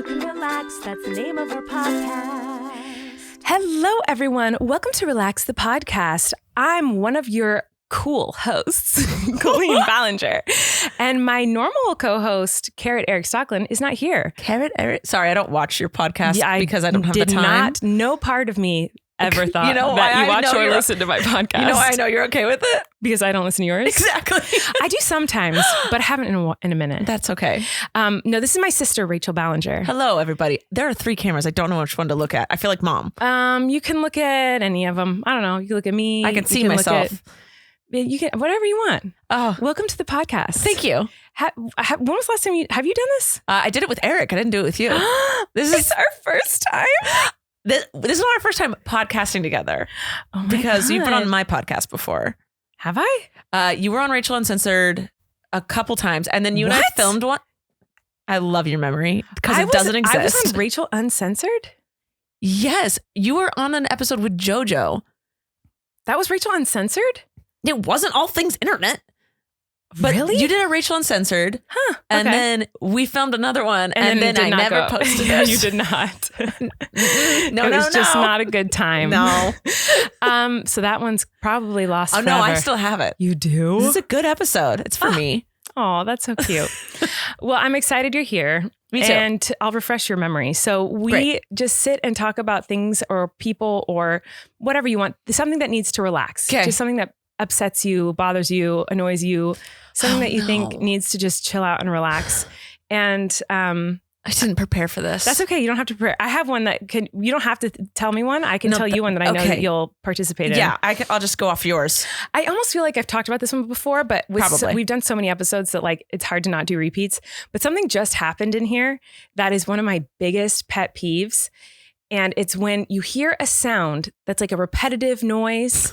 you can relax. That's the name of our podcast. Hello, everyone. Welcome to Relax the Podcast. I'm one of your cool hosts, Colleen Ballinger. And my normal co-host, Erik Stockland, is not here. Erik? Sorry, I don't watch your podcast because I don't have the time. No part of me ever thought you know that why you watch or listen to my podcast. You know why I know you're okay with it? Because I don't listen to yours? Exactly. I do sometimes, but I haven't in a minute. That's okay. No, this is my sister, Rachel Ballinger. Hello, everybody. There are 3 cameras. I don't know which one to look at. I feel like mom. You can look at any of them. I don't know. You can look at me. I can see myself. You can whatever you want. Oh, welcome to the podcast. Thank you. When was the last time have you done this? I did it with Erik. I didn't do it with you. This is our first time. This is not our first time podcasting together. Oh my because God. You've been on my podcast before. Have I? You were on Rachel Uncensored a couple times, and then you and I filmed one. I love your memory because it doesn't exist. I was on Rachel Uncensored? Yes. You were on an episode with JoJo. That was Rachel Uncensored? It wasn't all things internet. But really? You did a Rachel Uncensored. Huh. And okay. then we filmed another one. And then I never posted it. You did not. It No, was just not a good time. No. So that one's probably lost Oh, forever. no, I still have it. You do? This is a good episode. It's for me. Oh, that's so cute. Well, I'm excited you're here. Me too. And I'll refresh your memory. So we just sit and talk about things or people or whatever you want. Something that needs to relax. Okay. Just something that upsets you, bothers you, annoys you. Something that you think needs to just chill out and relax. And I didn't prepare for this. that's okay. You don't have to prepare. I have one that you don't have to tell me one. I can tell you one that I know that you'll participate in. Yeah, I'll just go off yours. I almost feel like I've talked about this one before, but we've done so many episodes that like it's hard to not do repeats. But something just happened in here that is one of my biggest pet peeves. And it's when you hear a sound that's like a repetitive noise,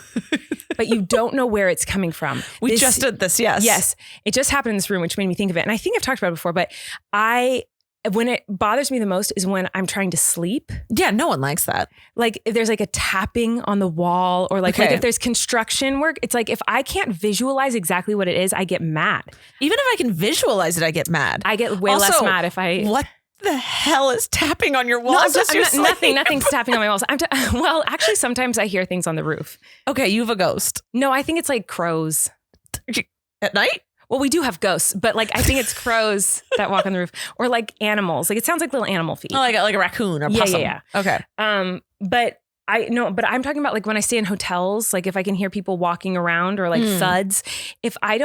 but you don't know where it's coming from. We just did this, yes. Yes. It just happened in this room, which made me think of it. And I think I've talked about it before, but when it bothers me the most is when I'm trying to sleep. Yeah, no one likes that. Like if there's like a tapping on the wall or like if there's construction work, it's like if I can't visualize exactly what it is, I get mad. Even if I can visualize it, I get mad. I get way less mad if I... What the hell is tapping on your walls? Nothing's tapping on my walls. Well, actually, sometimes I hear things on the roof. Okay, you have a ghost. No, I think it's like crows. At night? Well, we do have ghosts, but like I think it's crows that walk on the roof or like animals. Like it sounds like little animal feet. Oh, like a raccoon or possum. Yeah. Okay. But I'm talking about like when I stay in hotels, like if I can hear people walking around or like thuds, if I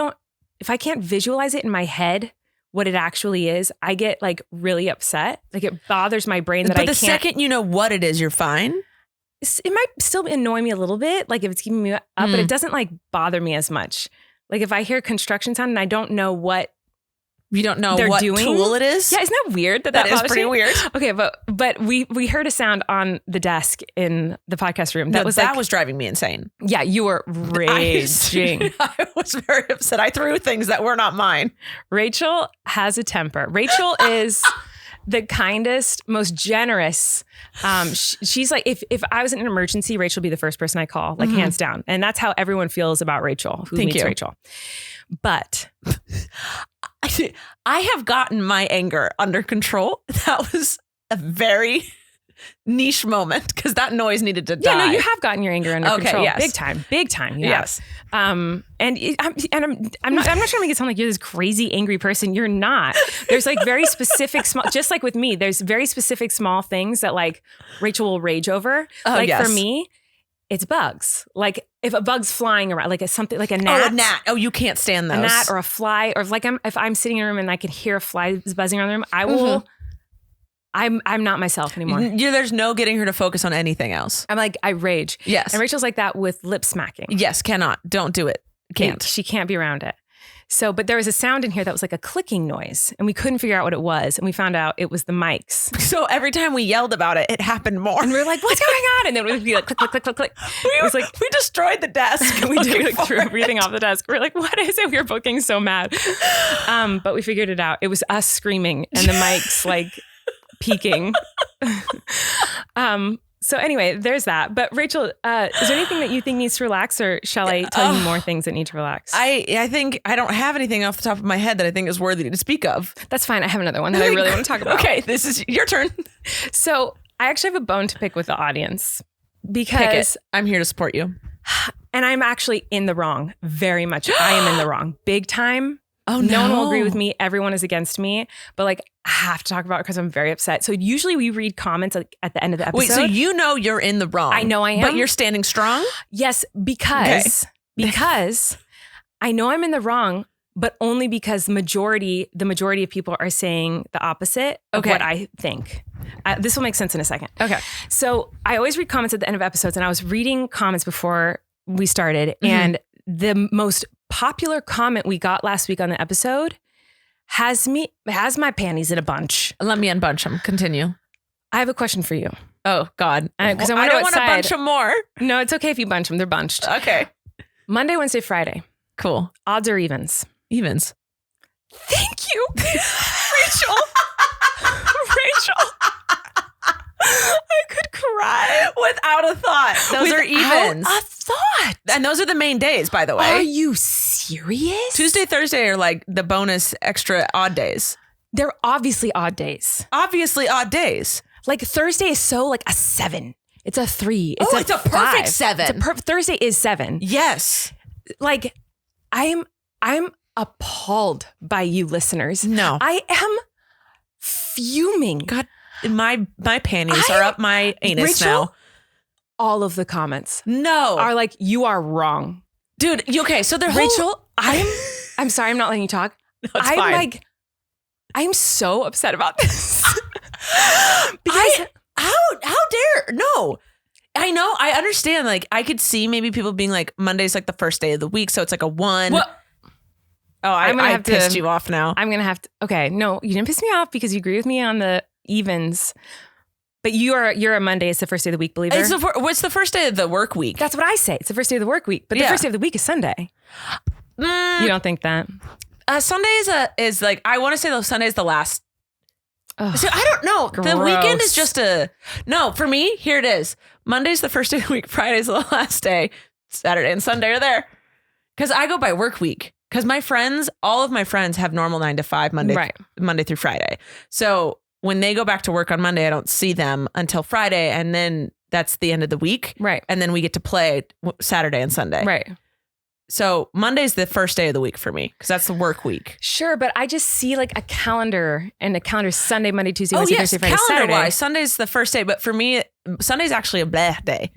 can't visualize it in my head, what it actually is, I get like really upset. Like it bothers my brain that I can't. But the second you know what it is, you're fine. It might still annoy me a little bit, like if it's keeping me up, but it doesn't like bother me as much. Like if I hear construction sound and I don't know what you don't know they're what doing. Tool it is. Yeah, isn't that weird? That is pretty weird. Okay, but we heard a sound on the desk in the podcast room that was driving me insane. Yeah, you were raging. I was very upset. I threw things that were not mine. Rachel has a temper. Rachel is the kindest, most generous. She's like, if I was in an emergency, Rachel would be the first person I call, like hands down. And that's how everyone feels about Rachel, who meets Rachel. But I have gotten my anger under control. That was a very niche moment because that noise needed to die. Yeah, no, you have gotten your anger under control. Yes. Big time. Yes. I'm not trying to make it sound like you're this crazy angry person. You're not. There's like very specific small, just like with me, there's very specific small things that like Rachel will rage over. For me, it's bugs. Like if a bug's flying around, like something like a gnat. Oh, a gnat. Oh, you can't stand those. A gnat or a fly, or if I'm sitting in a room and I can hear a fly buzzing around the room, I will. I'm not myself anymore. There's no getting her to focus on anything else. I'm like, I rage. Yes. And Rachel's like that with lip smacking. Yes, cannot. Don't do it. Can't. She can't be around it. So, but there was a sound in here that was like a clicking noise and we couldn't figure out what it was. And we found out it was the mics. So every time we yelled about it, it happened more. And we were like, what's going on? And then it would be like, click, click, click, click, click. It was like, we destroyed the desk. We did like threw everything off the desk. We were like, what is it? We were both getting so mad. But we figured it out. It was us screaming and the mics like peaking. So anyway, there's that. But Rachel, is there anything that you think needs to relax, or shall I tell you more things that need to relax? I think I don't have anything off the top of my head that I think is worthy to speak of. That's fine. I have another one that I really want to talk about. Okay, this is your turn. So I actually have a bone to pick with the audience because I'm here to support you. And I'm actually in the wrong. Very much. I am in the wrong. Big time. Oh, no one will agree with me. Everyone is against me. But like, I have to talk about it because I'm very upset. So usually we read comments at the end of the episode. Wait, so you know you're in the wrong. I know I am. But you're standing strong? Yes, because I know I'm in the wrong, but only because the majority of people are saying the opposite of what I think. This will make sense in a second. Okay. So I always read comments at the end of episodes, and I was reading comments before we started, and the most popular comment we got last week on the episode has my panties in a bunch. Let me unbunch them. Continue. I have a question for you. Oh, God. Because I don't want to bunch them more. No, it's okay if you bunch them. They're bunched. Okay. Monday, Wednesday, Friday. Cool. Odds or evens? Evens. Thank you, Rachel. Rachel. I could cry. Without a thought. Those are evens. Without a thought. And those are the main days, by the way. Are you serious? Tuesday, Thursday are like the bonus extra odd days. They're obviously odd days. Obviously odd days. Like Thursday is so like a 7. It's a 3. It's a perfect 5. 7. Thursday is 7. Yes. Like I'm appalled by you listeners. No. I am fuming. God, my panties are up my anus Rachel, now. All of the comments are like, you are wrong. Dude, okay, so they're Rachel, I'm sorry, I'm not letting you talk. No, it's fine. I'm so upset about this. Because how dare no. I know, I understand. Like, I could see maybe people being like, Monday's like the first day of the week, so it's like a 1. What? Oh, I pissed you off now. I'm gonna have to. Okay, no, you didn't piss me off because you agree with me on the evens. But you're a Monday. It's the first day of the week, believer. What's the first day of the work week? That's what I say. It's the first day of the work week. But the first day of the week is Sunday. You don't think that? Sunday is like, I want to say Sunday is the last. So I don't know. Gross. The weekend is just no, for me, here it is. Monday's the first day of the week. Friday's the last day. Saturday and Sunday are there. Because I go by work week. Because all of my friends have normal 9 to 5 Monday through Friday. So when they go back to work on Monday, I don't see them until Friday. And then that's the end of the week. Right. And then we get to play Saturday and Sunday. Right. So Monday's the first day of the week for me because that's the work week. Sure, but I just see like a calendar, and the calendar Sunday, Monday, Tuesday, Wednesday, Thursday, Friday, Saturday. Calendar-wise, Sunday's the first day. But for me, Sunday's actually a bleh day.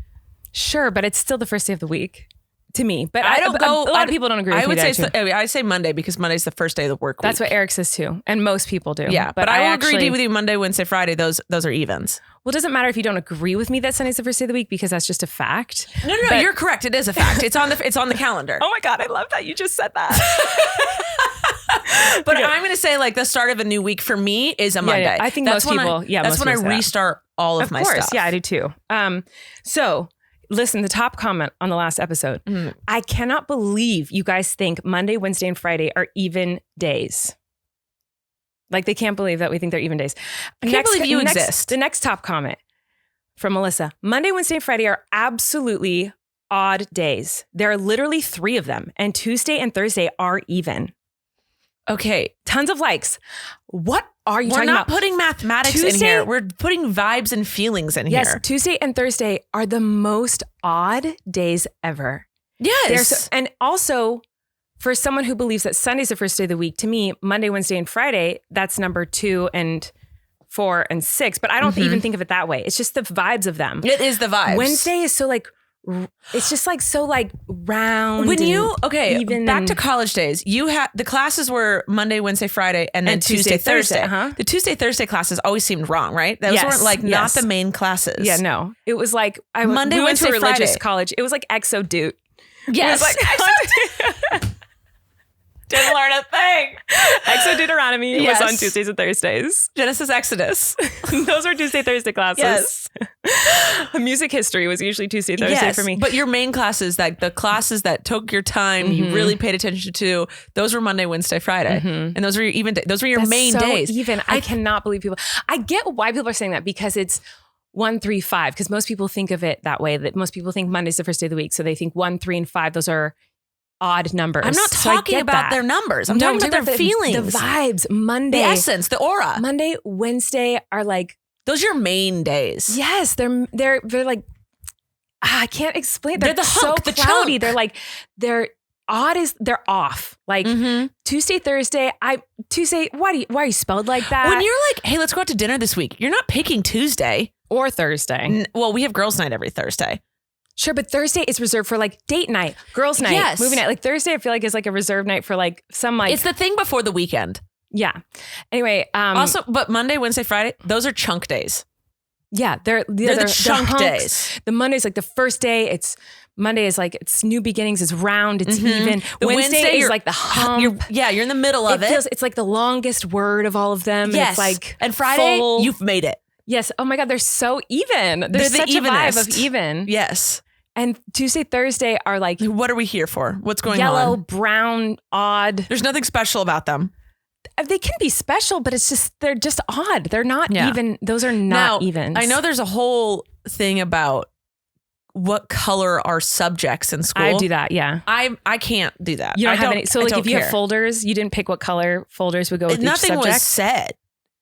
Sure, but it's still the first day of the week to me. But I don't go. A lot of people don't agree with me there, I say Monday because Monday's the first day of the work week. That's what Erik says too, and most people do. Yeah, but I will agree with you. Monday, Wednesday, Friday. Those are evens. Well, it doesn't matter if you don't agree with me that Sunday's the first day of the week because that's just a fact. No, you're correct. It is a fact. It's on the calendar. Oh my God, I love that you just said that. But I'm going to say like the start of a new week for me is a Monday. Yeah. I think that's most people. That's when I restart all of my stuff. Of course, yeah, I do too. So listen, the top comment on the last episode. I cannot believe you guys think Monday, Wednesday, and Friday are even days. Like they can't believe that we think they're even days. I can't believe you exist. The next top comment from Melissa. Monday, Wednesday, and Friday are absolutely odd days. There are literally 3 of them. And Tuesday and Thursday are even. Okay. Tons of likes. What are you talking about? We're not putting mathematics in here. We're putting vibes and feelings in here. Yes, Tuesday and Thursday are the most odd days ever. Yes. And also, for someone who believes that Sunday's the first day of the week, to me, Monday, Wednesday, and Friday, that's number 2 and 4 and 6. But I don't even think of it that way. It's just the vibes of them. It is the vibes. Wednesday is so like, it's just like so like round. Even back to college days, you had the classes were Monday, Wednesday, Friday, and then Tuesday, Thursday. The Tuesday, Thursday classes always seemed wrong, right? Those weren't like not the main classes. Yeah, no. It was like Monday, we went Wednesday, to a religious Friday. college. It was like Exo Dude. Yes. It was like didn't learn a thing. Exo Deuteronomy was on Tuesdays and Thursdays. Genesis, Exodus. Those were Tuesday, Thursday classes. Yes. Music history was usually Tuesday, Thursday for me. But your main classes, like the classes that took your time, you really paid attention to, those were Monday, Wednesday, Friday. And those were your those were your main days. Even. I cannot believe people. I get why people are saying that because it's 1, 3, 5, because most people think of it that way, that most people think Monday's the first day of the week. So they think 1, 3, and 5, those are odd numbers. I'm not talking about their numbers. I'm talking about their feelings. The vibes. Monday. The essence, the aura. Monday, Wednesday are like. Those are your main days. Yes. They're like, I can't explain. They're the hunk, so the cloudy. chunk. They're like, they're off. Like Tuesday, Thursday. Tuesday. Why are you spelled like that? When you're like, hey, let's go out to dinner this week, you're not picking Tuesday or Thursday. Well, we have girls' night every Thursday. Sure, but Thursday is reserved for like date night, girls' night, movie night. Like Thursday, I feel like is like a reserved night for like some like. It's the thing before the weekend. Yeah. Anyway. Also, but Monday, Wednesday, Friday, those are chunk days. Yeah, they're the chunk days. The Monday's like the first day. Monday is like it's new beginnings. It's round. It's even. The Wednesday is like the hump. You're in the middle of it. It's like the longest word of all of them. Yes. And it's like and Friday, full. You've made it. Yes. Oh my God, they're so even. There's such a vibe of even. Yes. And Tuesday, Thursday are like. What are we here for? What's going on? Yellow, brown, odd. There's nothing special about them. They can be special, but they're just odd. They're not even. Those are not even. I know there's a whole thing about what color are subjects in school. I do that. Yeah. I can't do that. You don't have any. So like if you have folders, you didn't pick what color folders would go with each subject. Nothing was said.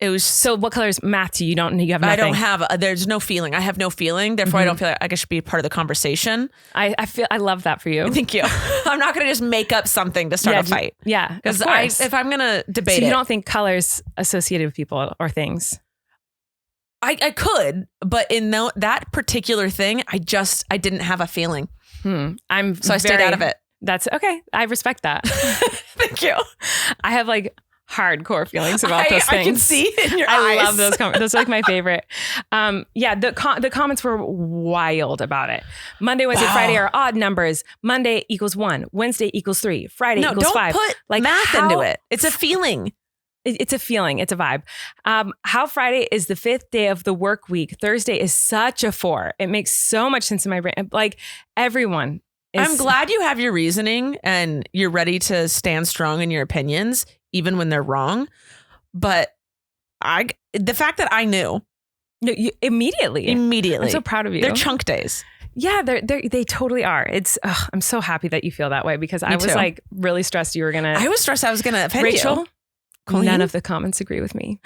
It was so. What color is math to you? You don't. You have nothing. I don't have. There's no feeling. I have no feeling. Therefore, I don't feel like I should be part of the conversation. I feel. I love that for you. Thank you. I'm not going to just make up something to start a fight. Yeah, because if I'm going to debate, so you don't think colors associated with people or things? I could, but in that particular thing, I didn't have a feeling. I stayed out of it. That's okay. I respect that. Thank you. I have like hardcore feelings about those things. I can see it in your eyes. I love those comments. Those are like my favorite. The comments were wild about it. Monday, Wednesday, Friday are odd numbers. Monday equals 1. Wednesday equals 3. Friday equals 5. Don't put like math into it. It's a feeling. It's a feeling. It's a vibe. How Friday is the 5th day of the work week. Thursday is such a 4. It makes so much sense in my brain. Like everyone. I'm glad you have your reasoning and you're ready to stand strong in your opinions, even when they're wrong. But the fact that I knew. No, you immediately. I'm so proud of you. They're chunk days. Yeah, they totally are. I'm so happy that you feel that way because I was like really stressed you were going to. I was stressed I was going to offend Rachel, you. Colleen? None of the comments agree with me.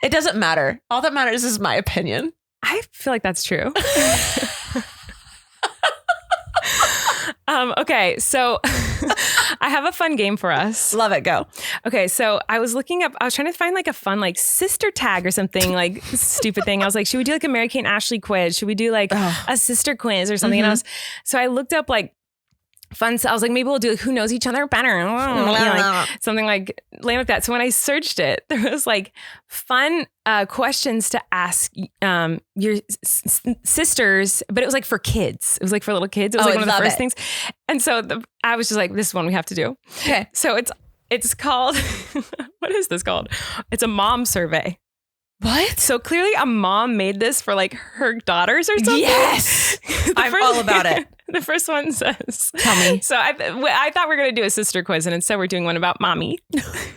It doesn't matter. All that matters is my opinion. I feel like that's true. Okay, so I have a fun game for us. Love it. Go. Okay, so I was trying to find like a fun like sister tag or something like stupid thing. I was like, should we do like a Mary Kate and Ashley quiz? Should we do like a sister quiz or something? And so I looked up like fun. So I was like, maybe we'll do like, who knows each other better? Like, something like lame like that. So when I searched it, there was like fun questions to ask your sisters, but it was like for kids. It was like for little kids. It was like one of the first things. And so I was just like, this is one we have to do. Okay. So it's called, what is this called? It's a mom survey. What? So clearly a mom made this for like her daughters or something. Yes. I'm all about it. The first one says, tell me. So I thought we were going to do a sister quiz and instead we're doing one about mommy.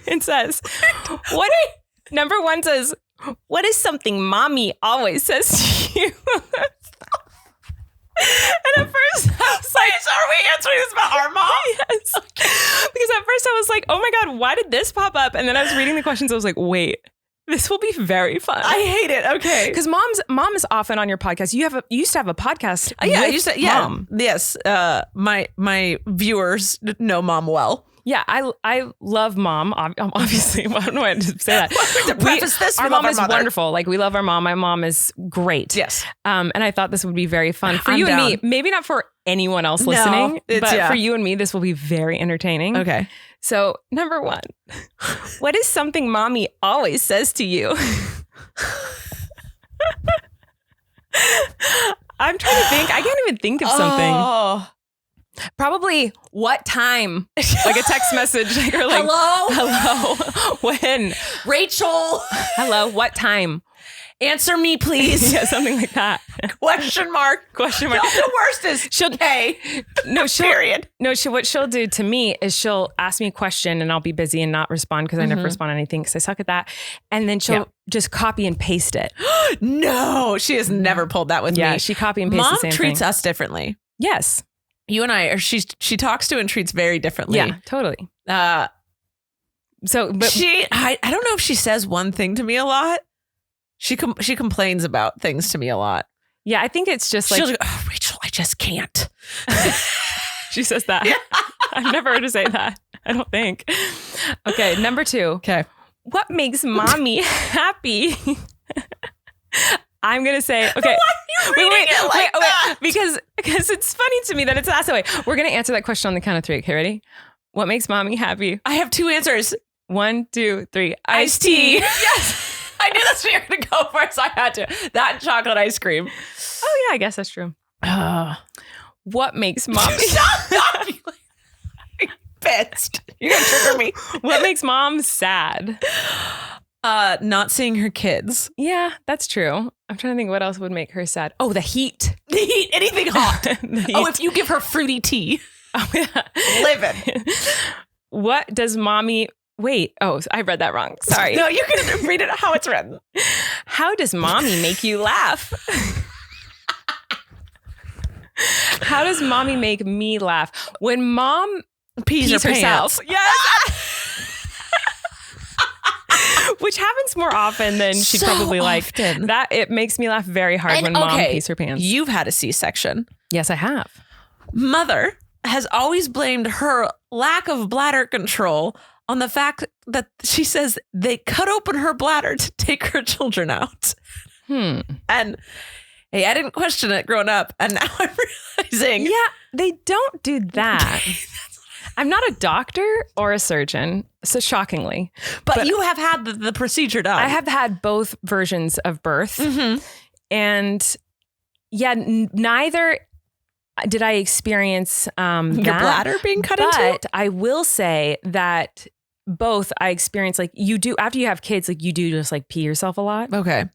It says, number 1 says, what is something mommy always says to you? And at first I was like, are we answering this about our mom? Yes. Because at first I was like, oh my God, why did this pop up? And then I was reading the questions. I was like, wait. This will be very fun. I hate it. Okay. Because mom is often on your podcast. You used to have a podcast. Yeah, I used to. Yeah. Mom. Yes. My viewers know mom well. Yeah, I love mom. Obviously, I don't know why to say that. To preface this, our mom is wonderful. Like we love our mom. My mom is great. Yes. And I thought this would be very fun for you and me. Maybe not for anyone else listening, but for you and me, this will be very entertaining. Okay. So number 1, what is something mommy always says to you? I'm trying to think. I can't even think of something. Oh. Probably what time? Like a text message. Like, or like, hello. When? Rachel. Hello. What time? Answer me, please. Yeah, something like that. Question mark. No, the worst is K. Period. What she'll do to me is she'll ask me a question and I'll be busy and not respond because I never respond to anything because I suck at that. And then she'll just copy and paste it. No, she has never pulled that with me. Yeah, she copy and paste Mom the same treats thing. us differently. Yes. You and I, or she talks to and treats very differently. Yeah, totally. But But I don't know if she says one thing to me a lot. She complains about things to me a lot. yeah, I think it's just like She'll go, oh, Rachel, I just can't. she says that. Yeah. I've never heard her say that. I don't think. Okay, number 2. Okay. What makes mommy happy? I'm gonna say, okay. Why are you reading it like that? Because it's funny to me that it's asked that way. We're gonna answer that question on the count of 3. Okay, ready? What makes mommy happy? I have 2 answers. 1, 2, 3. Iced tea. Yes. I knew that's what you were going to go for, so I had to. That and chocolate ice cream. Oh yeah, I guess that's true. What makes mommy? Stop! I'm pissed. You're going to trigger me. What makes mom sad? Not seeing her kids. Yeah, that's true. I'm trying to think what else would make her sad. Oh, the heat. The heat. Anything hot. The heat. Oh, if you give her fruity tea. Oh, yeah. Living. What does mommy... Wait. Oh, I read that wrong. Sorry. No, you can read it how it's written. How does mommy make you laugh? How does mommy make me laugh? When mom pees herself. Pants. Yes. Which happens more often than she'd So probably like. often. That it makes me laugh very hard And, when mom okay, pees her pants. You've had a C-section. Yes, I have. Mother has always blamed her lack of bladder control on the fact that she says they cut open her bladder to take her children out. And hey, I didn't question it growing up, and now I'm realizing. Yeah, they don't do that. I'm not a doctor or a surgeon, so shockingly. But you have had the procedure done. I have had both versions of birth. Mm-hmm. And yeah, neither did I experience Your that, bladder being cut but into? I will say that both I experienced, like you do, after you have kids, like you do just like pee yourself a lot. Okay.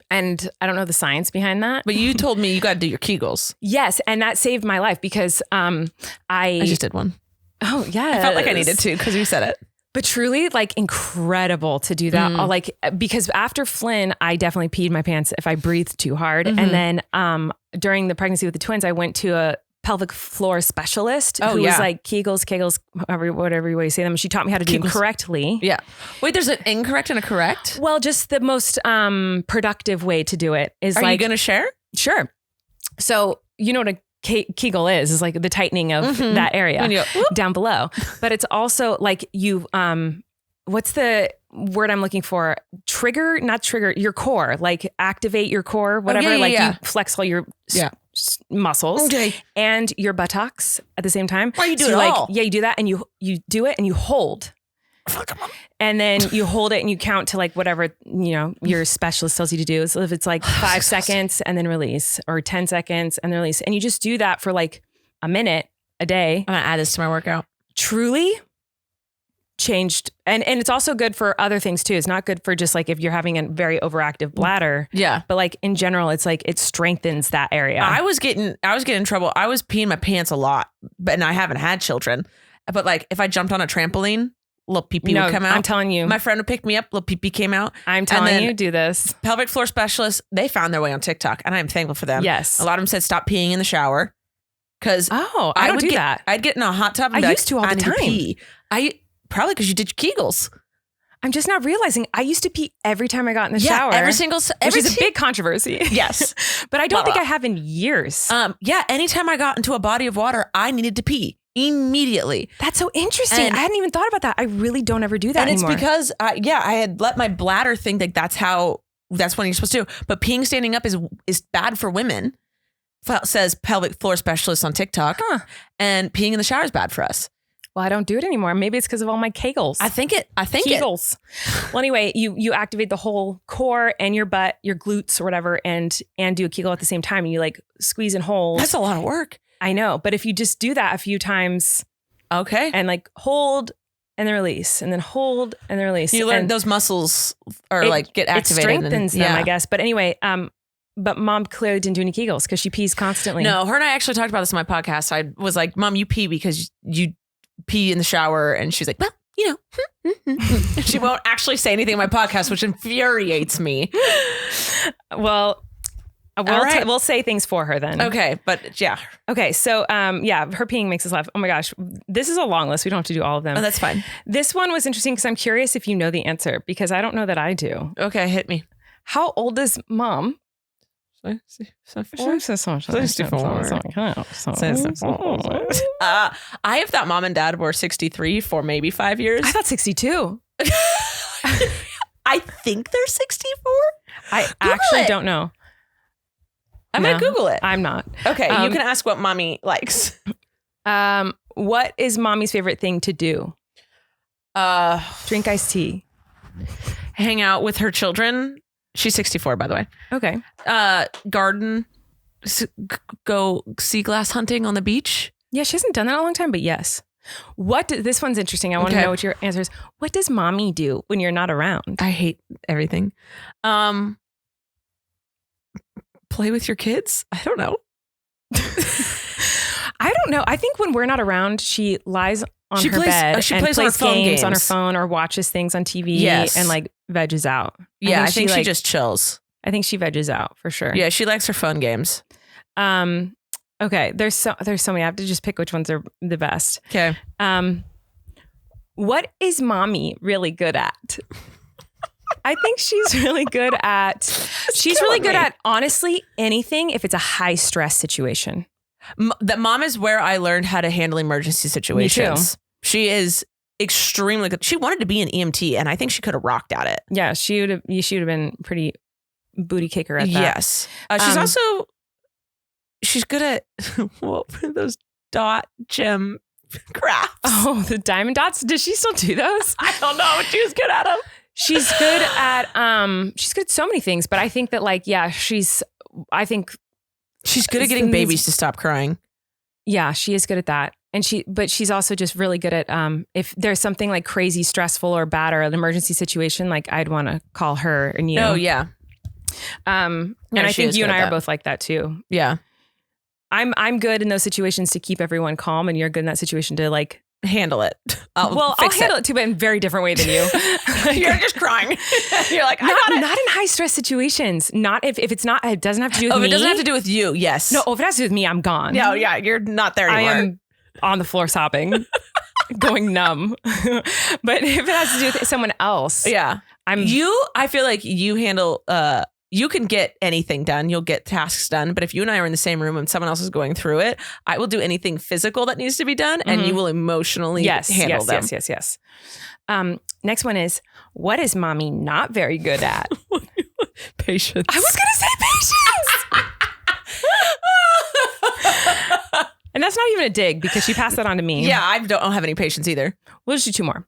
And I don't know the science behind that. But you told me you got to do your Kegels. Yes. And that saved my life because I just did one. Oh, yeah. I felt like I needed to because you said it. But truly, like, incredible to do that. Like, because after Flynn, I definitely peed my pants if I breathed too hard. And then during the pregnancy with the twins, I went to a pelvic floor specialist who was like Kegels, whatever way you say them. She taught me how to do them correctly. Yeah. Wait, there's an incorrect and a correct? Well, just the most productive way to do it is Are like... you going to share? Sure. So, you know what a Kegel is like the tightening of that area down below. But it's also like you, what's the word I'm looking for? Not trigger, your core, like activate your core, whatever. You flex all your muscles and your buttocks at the same time. Why you do so it all? Yeah, you do that and you do it and you hold. And then you hold it and you count to like whatever, your specialist tells you to do. So if it's like 5 seconds and then release, or 10 seconds and then release. And you just do that for like a minute a day. I'm going to add this to my workout. Truly changed. And it's also good for other things too. It's not good for just like if you're having a very overactive bladder. Yeah. But like in general, it's like it strengthens that area. I was getting in trouble. I was peeing my pants a lot, and I haven't had children. But like if I jumped on a trampoline, little pee-pee would come out. I'm telling you. My friend would pick me up, little pee-pee came out. I'm telling you, do this. Pelvic floor specialists, they found their way on TikTok, and I'm thankful for them. Yes. A lot of them said stop peeing in the shower. Because I don't do that. I'd get in a hot tub and I used to all the time. Pee. Probably because you did your Kegels. I'm just not realizing I used to pee every time I got in the shower. Which is a big controversy. Yes. But I don't think I have in years. Anytime I got into a body of water, I needed to pee immediately. That's so interesting. I hadn't even thought about that. I really don't ever do that anymore. And it's because I had let my bladder think that that's when you're supposed to do. But peeing standing up is bad for women, says pelvic floor specialist on TikTok. And peeing in the shower is bad for us. Well, I don't do it anymore. Maybe it's because of all my Kegels. I think Kegels. Well, anyway, you activate the whole core and your butt, your glutes or whatever, and do a Kegel at the same time. And you like squeeze and hold. That's a lot of work. I know. But if you just do that a few times. Okay. And like hold and then release and then hold and then release. You learn those muscles get activated. It strengthens them, I guess. But anyway, but mom clearly didn't do any Kegels because she pees constantly. No, her and I actually talked about this on my podcast. I was like, Mom, you pee because you pee in the shower. And she's like, well, you know, she won't actually say anything in my podcast, which infuriates me. Well, we'll say things for her then. Okay, but yeah. Okay, so her peeing makes us laugh. Oh my gosh, this is a long list. We don't have to do all of them. Oh, that's fine. This one was interesting because I'm curious if you know the answer because I don't know that I do. Okay, hit me. How old is mom? 64. I have thought mom and dad were 63 for maybe 5 years. I thought 62. I think they're 64. I actually don't know. I'm going to Google it. I'm not. Okay, you can ask what mommy likes. What is mommy's favorite thing to do? Drink iced tea. Hang out with her children. She's 64, by the way. Okay. Garden. Go sea glass hunting on the beach. Yeah, she hasn't done that in a long time, but yes. This one's interesting. I want to know what your answer is. What does mommy do when you're not around? I hate everything. Play with your kids? I don't know. I don't know. I think when we're not around, she lies on her bed and plays on her phone games on her phone or watches things on TV and like veggies out. I think she just chills. I think she veggies out for sure. Yeah, she likes her phone games. Okay, there's so many. I have to just pick which ones are the best. Okay. What is mommy really good at? I think she's really good at. She's really good at honestly anything if it's a high stress situation. That mom is where I learned how to handle emergency situations. Me too. She is extremely good. She wanted to be an EMT, and I think she could have rocked at it. Yeah, she would have been pretty booty kicker at that. Yes, she's good at those dot gem crafts. Oh, the diamond dots. Does she still do those? I don't know, but she was good at them. She's good at so many things, but I think that she's good at getting babies to stop crying. Yeah, she is good at that. And she's also just really good at if there's something like crazy stressful or bad or an emergency situation, like I'd want to call her and you. Oh yeah. And I think you and I are both like that too. Yeah. I'm good in those situations to keep everyone calm, and you're good in that situation to like handle it. I'll handle it too, but in a very different way than you. You're just crying. You're like, not in high stress situations. Not if it's not. It doesn't have to do with me. If it doesn't have to do with you, yes. No. If it has to do with me, I'm gone. No, yeah, you're not there anymore. I am on the floor sobbing, going numb. But if it has to do with someone else, yeah, I feel like you handle. You can get anything done. You'll get tasks done. But if you and I are in the same room and someone else is going through it, I will do anything physical that needs to be done, and you will emotionally handle them. Yes. Next one is, what is mommy not very good at? Patience. I was going to say patience. And that's not even a dig because she passed that on to me. Yeah, I don't have any patience either. We'll just do two more.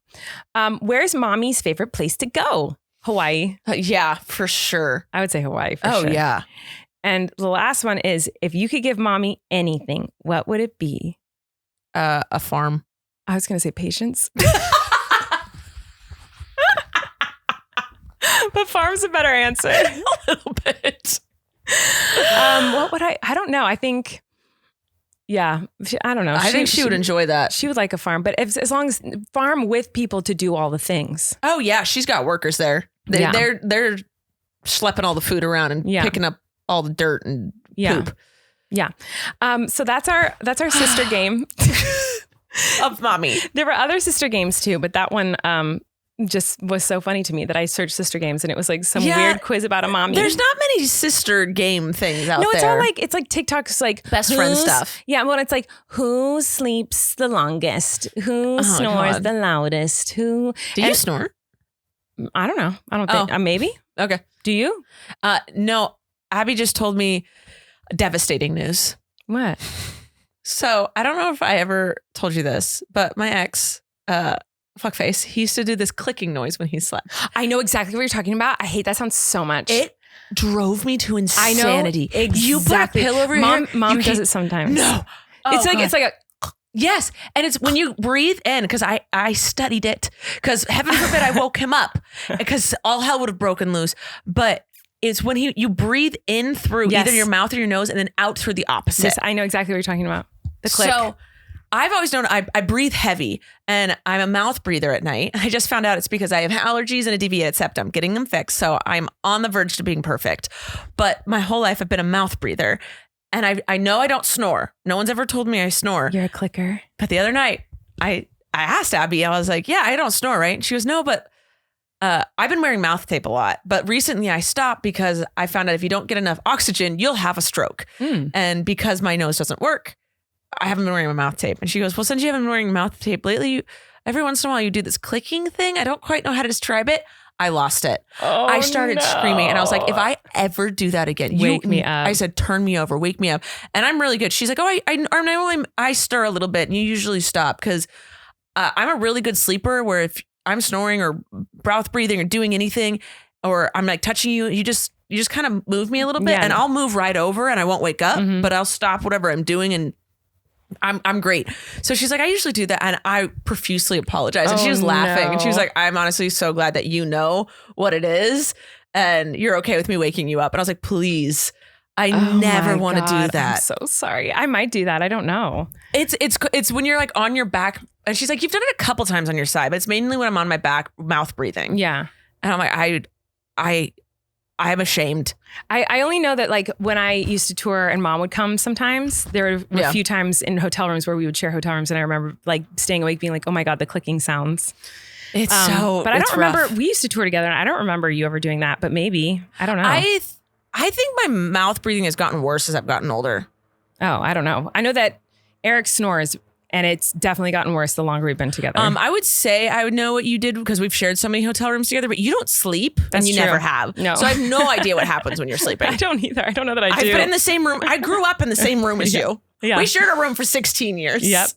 Where's mommy's favorite place to go? Hawaii. Yeah, for sure. I would say Hawaii for sure. Oh, yeah. And the last one is, if you could give mommy anything, what would it be? A farm. I was going to say patience. But farm's a better answer. A little bit. What would I don't know. I think, I don't know. I think she would enjoy that. She would like a farm, but as long as farm with people to do all the things. Oh yeah. She's got workers there. They're schlepping all the food around and picking up all the dirt and poop. Yeah. So that's our sister game of mommy. There were other sister games too, but that one, just was so funny to me that I searched sister games and it was like some weird quiz about a mommy. There's not many sister game things out there. No, it's all like, it's like TikTok's like best friend stuff. Yeah, well, it's like who sleeps the longest, who snores the loudest, who. Do you snore? I don't know. I don't think. Maybe. Okay. Do you? No. Abby just told me devastating news. What? So I don't know if I ever told you this, but my ex, fuckface, he used to do this clicking noise when he slept. I know exactly what you're talking about. I hate that sound so much. It drove me to insanity. I know exactly. You put a pillow over your head. Mom does it sometimes. No. It's like a yes. And it's when you breathe in, because I studied it, because heaven forbid I woke him up, because all hell would have broken loose. But it's when you breathe in through either your mouth or your nose and then out through the opposite. Yes, I know exactly what you're talking about. The click. So I've always known I breathe heavy and I'm a mouth breather at night. I just found out it's because I have allergies and a deviated septum, getting them fixed. So I'm on the verge to being perfect. But my whole life I've been a mouth breather. And I know I don't snore. No one's ever told me I snore. You're a clicker. But the other night, I asked Abby, I was like, yeah, I don't snore, right? And she goes, no, but I've been wearing mouth tape a lot. But recently I stopped because I found out if you don't get enough oxygen, you'll have a stroke. And because my nose doesn't work, I haven't been wearing my mouth tape. And she goes, well, since you haven't been wearing mouth tape lately, every once in a while you do this clicking thing. I don't quite know how to describe it. I lost it. I started screaming and I was like, if I ever do that again, wake me up. I said, turn me over, wake me up. And I'm really good. She's like, oh, I stir a little bit and you usually stop because I'm a really good sleeper where if I'm snoring or mouth breathing or doing anything, or I'm like touching you, you just kind of move me a little bit and I'll move right over and I won't wake up, but I'll stop whatever I'm doing and I'm great. So she's like, I usually do that. And I profusely apologize. And she was laughing. And she was like, I'm honestly so glad that you know what it is. And you're okay with me waking you up. And I was like, please, I never want to do that. I'm so sorry. I might do that. I don't know. It's when you're like on your back. And she's like, you've done it a couple times on your side, but it's mainly when I'm on my back, mouth breathing. Yeah. And I'm like, I'm ashamed. I only know that like when I used to tour and mom would come sometimes, there were a few times in hotel rooms where we would share hotel rooms. And I remember like staying awake being like, oh my God, the clicking sounds. But I don't remember, we used to tour together and I don't remember you ever doing that, but maybe, I don't know. I think my mouth breathing has gotten worse as I've gotten older. Oh, I don't know. I know that Erik snores and it's definitely gotten worse the longer we've been together. I would say I would know what you did because we've shared so many hotel rooms together, but you don't sleep. That's and you true. Never have. No. So I have no idea what happens when you're sleeping. I don't either. I don't know that I do. I've been in the same room. I grew up in the same room as you. Yeah. We shared a room for 16 years. Yep.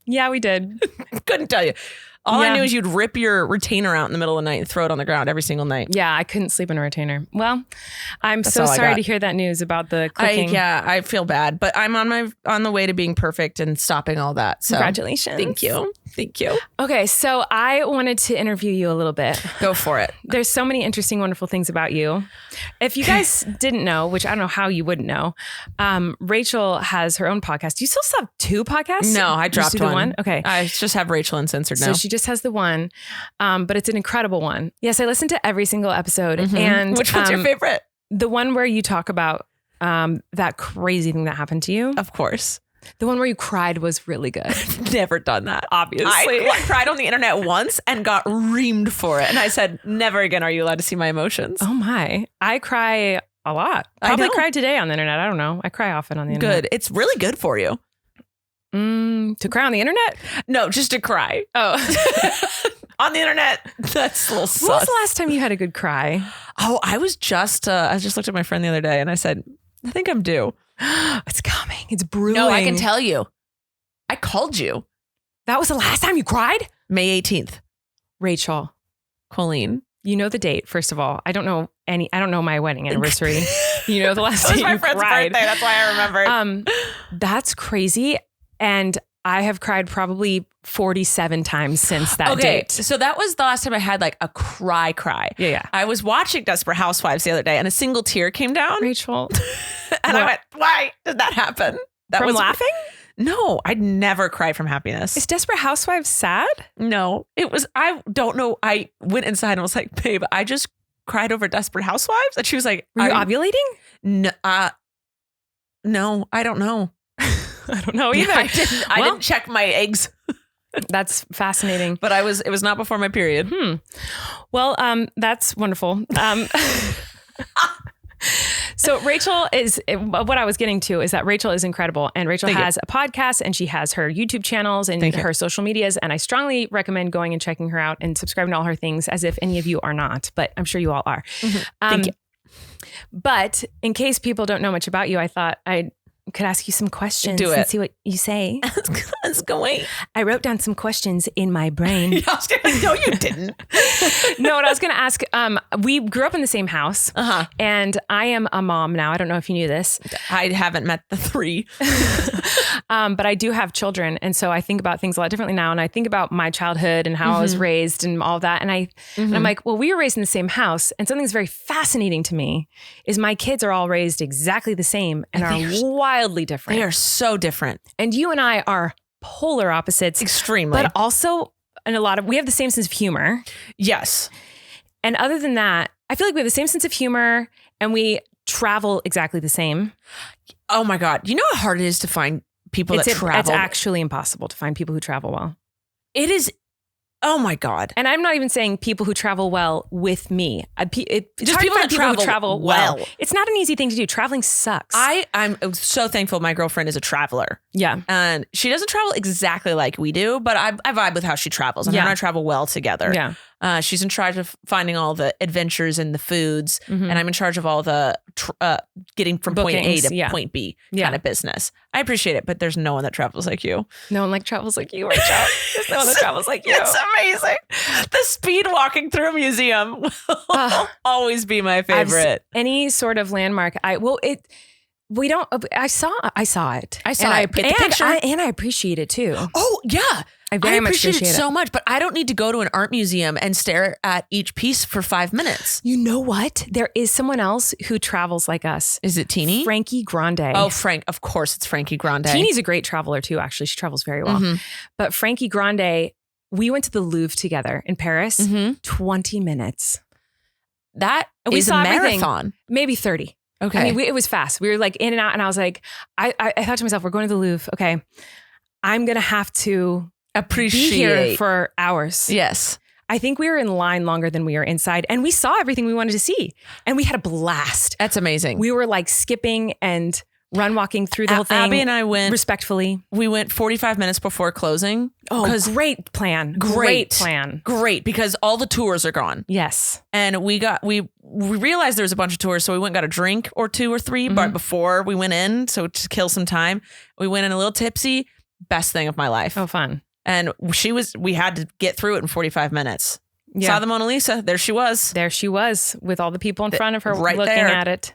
Yeah, we did. Couldn't tell you. All I knew is you'd rip your retainer out in the middle of the night and throw it on the ground every single night. Yeah, I couldn't sleep in a retainer. Well, I'm so sorry to hear that news about the clicking. I feel bad, but I'm on the way to being perfect and stopping all that. So congratulations. Thank you. Okay, so I wanted to interview you a little bit. Go for it. There's so many interesting, wonderful things about you. If you guys didn't know, which I don't know how you wouldn't know, Rachel has her own podcast. Do you still have 2 podcasts? No, I dropped one. Okay. I just have Rachel Uncensored now. So she just has the one, but it's an incredible one. Yes, I listened to every single episode. And which one's your favorite? The one where you talk about that crazy thing that happened to you. Of course. The one where you cried was really good. Never done that. Obviously. I cried on the internet once and got reamed for it. And I said, never again are you allowed to see my emotions. Oh my. I cry a lot. Probably cried today on the internet. I don't know. I cry often on the internet. Good. It's really good for you. To cry on the internet? No, just to cry. Oh. On the internet. That's a little sus. When was the last time you had a good cry? Oh, I just looked at my friend the other day and I said, I think I'm due. It's coming. It's brewing. No, I can tell you. I called you. That was the last time you cried? May 18th. Rachel. Colleen. You know the date, first of all. I don't know my wedding anniversary. You know the last time you cried. It was my friend's birthday. That's why I remember. That's crazy. And I have cried probably 47 times since that date. So that was the last time I had like a cry. Yeah. I was watching Desperate Housewives the other day and a single tear came down. Rachel. And I went, why did that happen? That from laughing? No, I'd never cry from happiness. Is Desperate Housewives sad? No, it was, I don't know. I went inside and was like, babe, I just cried over Desperate Housewives. And she was like, were you ovulating? No, I don't know. I don't know either. I didn't check my eggs. That's fascinating. But it was not before my period. Well, that's wonderful. So Rachel is, what I was getting to is that Rachel is incredible, and Rachel has a podcast and she has her YouTube channels and her social medias. And I strongly recommend going and checking her out and subscribing to all her things, as if any of you are not, but I'm sure you all are. Thank you. But in case people don't know much about you, I thought I could ask you some questions and see what you say. Let's go. Wait. I wrote down some questions in my brain. No, you didn't. No, what I was going to ask, we grew up in the same house, and I am a mom now. I don't know if you knew this. I haven't met the 3. But I do have children. And so I think about things a lot differently now. And I think about my childhood and how I was raised and all that. And I'm like, well, we were raised in the same house. And something that's very fascinating to me is my kids are all raised exactly the same and are wildly different. They are so different. And you and I are polar opposites. Extremely. But also we have the same sense of humor. Yes. And other than that, I feel like we have the same sense of humor and we travel exactly the same. Oh my God. You know how hard it is to find people that travel? It's actually impossible to find people who travel well. It is. Oh my God. And I'm not even saying people who travel well with me. It's just hard people to find that people who travel well. It's It's not an easy thing to do. Traveling sucks. I'm so thankful my girlfriend is a traveler. Yeah. And she doesn't travel exactly like we do, but I vibe with how she travels. And her and I travel well together. Yeah. She's in charge of finding all the adventures and the foods. And I'm in charge of all the getting from point A to point B kind of business. I appreciate it, but there's no one that travels like you. No one travels like you, Rachel. There's no one that travels like you. It's amazing. The speed walking through a museum will always be my favorite. Any sort of landmark. I saw it. I get the picture. And I appreciate it too. Oh yeah. I very much appreciate appreciate it so much, but I don't need to go to an art museum and stare at each piece for 5 minutes. You know what? There is someone else who travels like us. Is it Teeny? Frankie Grande. Oh, Of course, it's Frankie Grande. Teeny's a great traveler too, actually. She travels very well. Mm-hmm. But Frankie Grande, we went to the Louvre together in Paris. 20 minutes. That we is saw a marathon. Maybe 30. Okay. I mean, it was fast. We were like in and out, and I was like, I thought to myself, we're going to the Louvre. Okay, I'm going to have to be here for hours. Yes. I think we were in line longer than we were inside, and we saw everything we wanted to see, and we had a blast. That's amazing. We were like skipping and run walking through the whole thing. Abby and I went respectfully. We went 45 minutes before closing. Oh, great plan. Great plan. Great, because all the tours are gone. Yes. And we realized there was a bunch of tours, so we went and got a drink or 2 or 3 but before we went in, so to kill some time. We went in a little tipsy. Best thing of my life. Oh, fun. And we had to get through it in 45 minutes. Yeah. Saw the Mona Lisa. There she was. There she was with all the people in front of her right looking there. at it.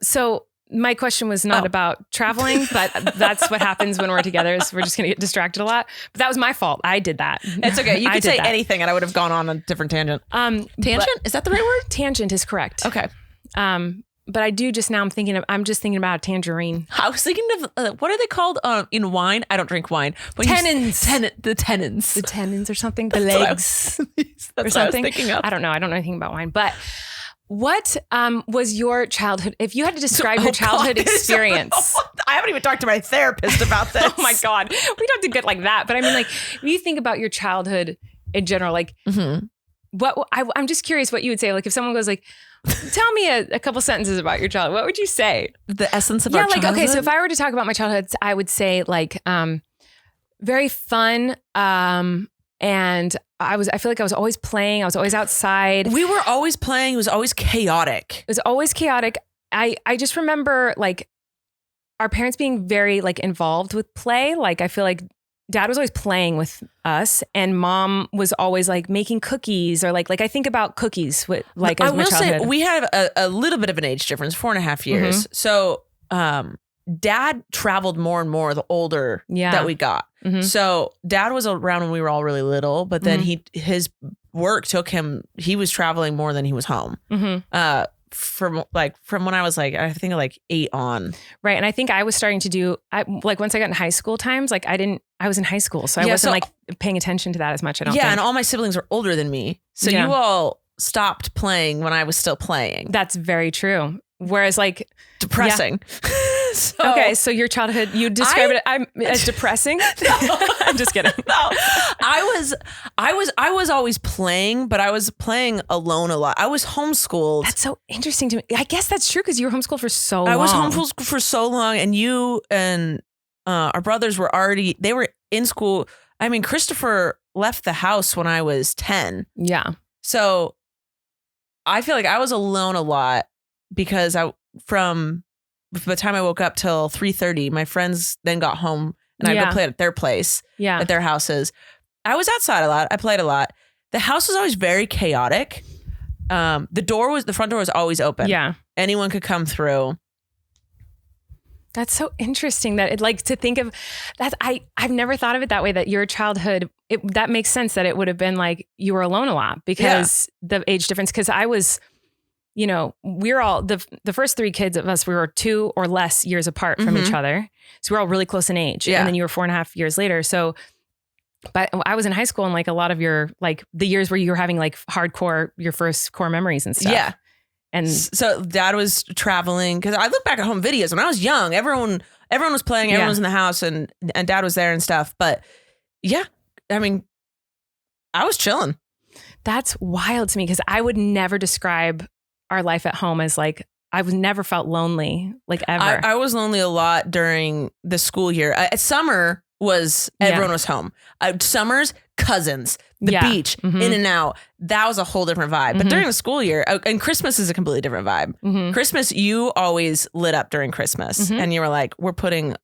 So my question was not about traveling, but that's what happens when we're together is we're just going to get distracted a lot. But that was my fault. I did that. It's okay. You could say anything and I would have gone on a different tangent. Tangent? Is that the right word? Tangent is correct. Okay. But I do just now I'm just thinking about a tangerine. I was thinking of, what are they called in wine? I don't drink wine. Tannins. The tannins. The tannins or something. The legs. That's or something. what I was thinking of. I don't know. I don't know anything about wine. But what was your childhood, if you had to describe your childhood experience? I haven't even talked to my therapist about this. Oh my God. We don't have to get like that. But I mean, like, when you think about your childhood in general, like, I'm just curious what you would say. Like, if someone goes like, tell me a couple sentences about your childhood, what would you say? The essence of our childhood? Okay, so if I were to talk about my childhood, I would say like very fun. And I feel like I was always playing. I was always outside. We were always playing. It was always chaotic. It was always chaotic. I just remember like our parents being very like involved with play. Like I feel like Dad was always playing with us, and Mom was always like making cookies or like I think about cookies with like as my childhood. I will say we have a little bit of an age difference, 4.5 years. So Dad traveled more and more the older that we got. So Dad was around when we were all really little, but then his work took him. He was traveling more than he was home. From when I was like, I think like 8 on. Right. And I think I was starting to do, once I got in high school times, like I was in high school. So I wasn't like paying attention to that as much. I don't think. And all my siblings were older than me. So you all stopped playing when I was still playing. That's very true. Whereas like depressing. Okay, so your childhood, you describe it as depressing? I'm just kidding. No, I was always playing, but I was playing alone a lot. I was homeschooled. That's so interesting to me. I guess that's true because you were homeschooled for so long. I was homeschooled for so long, and you and our brothers were they were in school. I mean, Christopher left the house when I was 10. Yeah. So I feel like I was alone a lot because from the time I woke up till 3:30, my friends then got home and I'd go play at their place, at their houses. I was outside a lot. I played a lot. The house was always very chaotic. The front door was always open. Yeah. Anyone could come through. That's so interesting that to think of that. I've never thought of it that way, that your childhood, that makes sense that it would have been like you were alone a lot because the age difference. Cause I was we're all the first 3 kids of us, we were 2 or less years apart from each other. So we're all really close in age. Yeah. And then you were 4.5 years later. So, but I was in high school and like a lot of your, like the years where you were having like hardcore, your first core memories and stuff. Yeah. And so dad was traveling because I look back at home videos when I was young, everyone was playing, everyone was in the house and dad was there and stuff. But yeah, I mean, I was chilling. That's wild to me because I would never describe our life at home as like, I've never felt lonely, like ever. I was lonely a lot during the school year. Summer was, everyone was home. Summers, cousins, the beach, in and out. That was a whole different vibe. But during the school year, and Christmas is a completely different vibe. Christmas, you always lit up during Christmas. And you were like, we're putting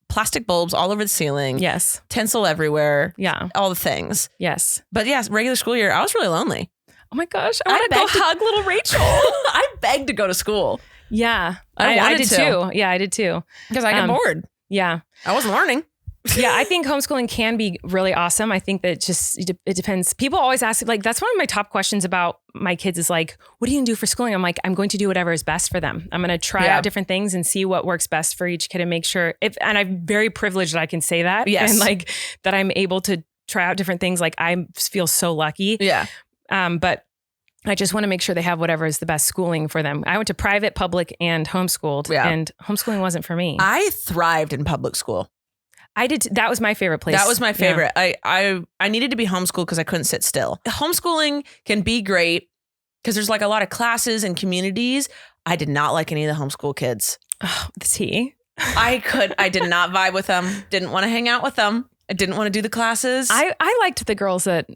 plastic bulbs all over the ceiling. Yes. Tinsel everywhere. Yeah. All the things. Yes. But yes, regular school year, I was really lonely. Oh my gosh. I want to go hug little Rachel. I begged to go to school. Yeah. I did too. Yeah, I did too. Because I got bored. Yeah. I wasn't learning. Yeah, I think homeschooling can be really awesome. I think that it depends. People always ask, like, that's one of my top questions about my kids is like, what are you going to do for schooling? I'm like, I'm going to do whatever is best for them. I'm going to try out different things and see what works best for each kid and make sure and I'm very privileged that I can say that. Yes. And like that I'm able to try out different things. Like I feel so lucky. Yeah. But I just want to make sure they have whatever is the best schooling for them. I went to private, public, and homeschooled, and homeschooling wasn't for me. I thrived in public school. I did. That was my favorite place. That was my favorite. Yeah. I needed to be homeschooled because I couldn't sit still. Homeschooling can be great because there's like a lot of classes and communities. I did not like any of the homeschool kids. Oh, the tea. I did not vibe with them. Didn't want to hang out with them. I didn't want to do the classes. I liked the girls that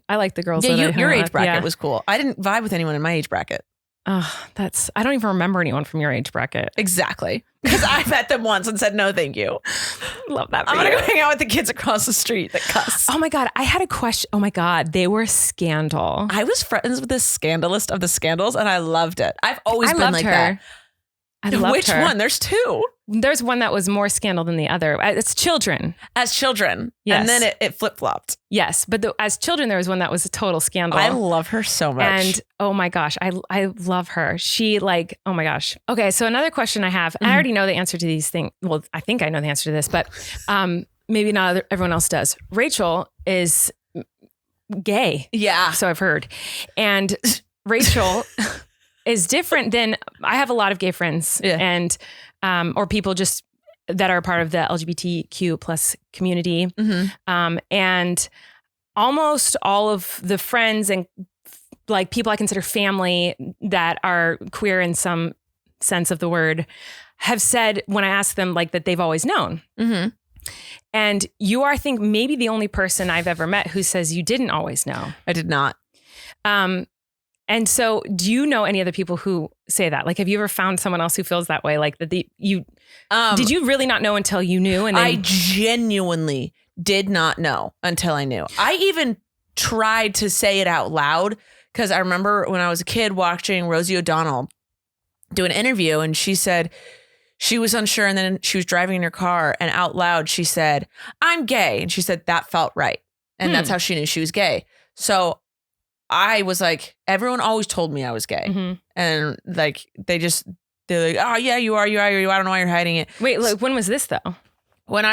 your age bracket was cool. I didn't vibe with anyone in my age bracket. Oh, I don't even remember anyone from your age bracket. Exactly. Because I met them once and said, no, thank you. Love that. I'm going to go hang out with the kids across the street that cuss. Oh my God. I had a question. Oh my God. They were scandal. I was friends with the scandalist of the scandals and I loved it. I've always been like that. I loved Which her. one? There's 2. There's one that was more scandal than the other. It's children. As children. Yes. And then it flip-flopped. Yes. But as children, there was one that was a total scandal. I love her so much. And oh my gosh, I love her. She like, oh my gosh. Okay. So another question I have, and I already know the answer to these things. Well, I think I know the answer to this, but maybe not everyone else does. Rachel is gay. Yeah. So I've heard. And Rachel is different than, I have a lot of gay friends and, or people just that are part of the LGBTQ plus community. And almost all of the friends and like people I consider family that are queer in some sense of the word have said when I ask them like that they've always known. And you are, I think, maybe the only person I've ever met who says you didn't always know. I did not. And so do you know any other people who say that? Like, have you ever found someone else who feels that way? Like that did you really not know until you knew? And then I genuinely did not know until I knew. I even tried to say it out loud because I remember when I was a kid watching Rosie O'Donnell do an interview and she said she was unsure and then she was driving in her car and out loud she said, I'm gay. And she said that felt right. And that's how she knew she was gay. So I was like, everyone always told me I was gay. And like, they're like, oh yeah, you are. I don't know why you're hiding it. Wait, look, when was this though? When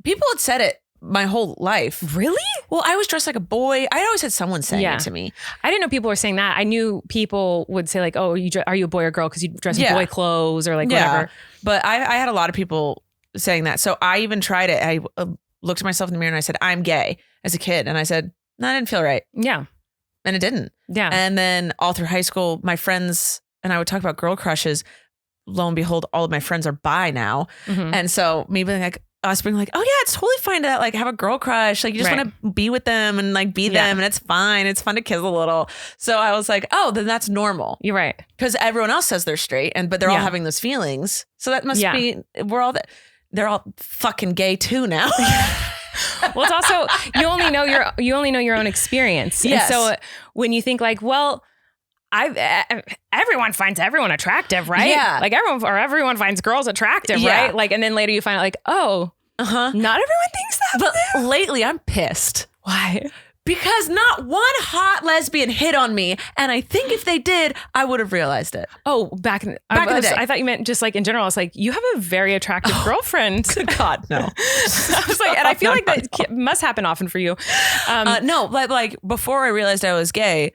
people had said it my whole life. Really? Well, I was dressed like a boy. I always had someone saying it to me. I didn't know people were saying that. I knew people would say like, oh, are you a boy or girl? Because you dress in boy clothes or like whatever. But I had a lot of people saying that. So I even tried it. I looked at myself in the mirror and I said, I'm gay as a kid. And I said, no, I didn't feel right. Yeah. And it didn't. Yeah. And then all through high school, my friends and I would talk about girl crushes. Lo and behold, all of my friends are bi now. And so me being like, us being like, oh yeah, it's totally fine to like have a girl crush. Like you just want to be with them and like be them and it's fine. It's fun to kiss a little. So I was like, oh, then that's normal. You're right. Because everyone else says they're straight but they're all having those feelings. So that must be, they're all fucking gay too now. Well, it's also you only know your own experience. Yes. And so when you think like, well, everyone finds everyone attractive, right? Yeah. Like everyone finds girls attractive, right? Like, and then later you find out like, oh, not everyone thinks that. But lately I'm pissed. Why? Because not one hot lesbian hit on me. And I think if they did, I would have realized it. Oh, back in the day. I thought you meant just like in general. I was like, you have a very attractive girlfriend. Good God, no. I was like, and I feel like that must happen often for you. No, like before I realized I was gay,